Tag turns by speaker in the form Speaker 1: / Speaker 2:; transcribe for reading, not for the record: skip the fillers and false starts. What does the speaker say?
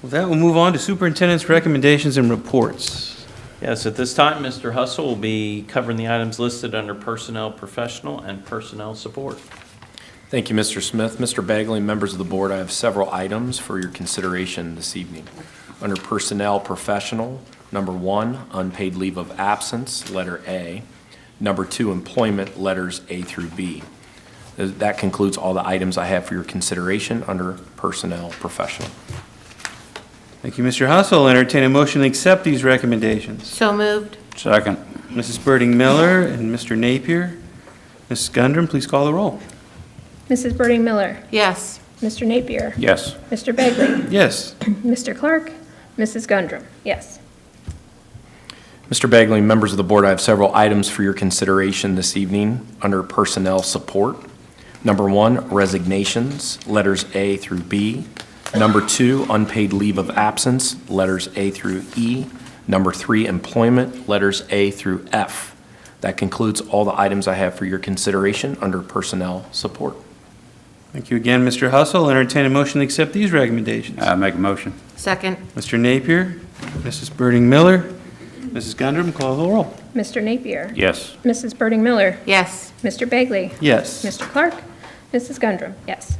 Speaker 1: With that, we'll move on to superintendent's recommendations and reports.
Speaker 2: Yes, at this time, Mr. Hussle will be covering the items listed under Personnel Professional and Personnel Support.
Speaker 3: Thank you, Mr. Smith. Mr. Bagley, members of the board, I have several items for your consideration this evening. Under Personnel Professional, number 1, unpaid leave of absence, letter A. Number 2, employment, letters A through B. That concludes all the items I have for your consideration under Personnel Professional.
Speaker 1: Thank you, Mr. Hussle. I'll entertain a motion to accept these recommendations.
Speaker 4: So moved.
Speaker 5: Second.
Speaker 1: Mrs. Birding Miller and Mr. Napier. Mrs. Gundram, please call the roll.
Speaker 6: Mrs. Birding Miller.
Speaker 4: Yes.
Speaker 6: Mr. Napier.
Speaker 5: Yes.
Speaker 6: Mr. Bagley.
Speaker 1: Yes.
Speaker 6: Mr. Clark. Mrs. Gundram. Yes.
Speaker 3: Mr. Bagley, members of the board, I have several items for your consideration this evening under Personnel Support. Number 1, resignations, letters A through B. Number 2, unpaid leave of absence, letters A through E. Number 3, employment, letters A through F. That concludes all the items I have for your consideration under Personnel Support.
Speaker 1: Thank you again, Mr. Hussle. I'll entertain a motion to accept these recommendations.
Speaker 5: Make a motion.
Speaker 4: Second.
Speaker 1: Mr. Napier, Mrs. Birding Miller, Mrs. Gundram, call the roll.
Speaker 6: Mr. Napier.
Speaker 5: Yes.
Speaker 6: Mrs. Birding Miller.
Speaker 4: Yes.
Speaker 6: Mr. Bagley.
Speaker 1: Yes.
Speaker 6: Mr. Clark. Mrs. Gundram. Yes.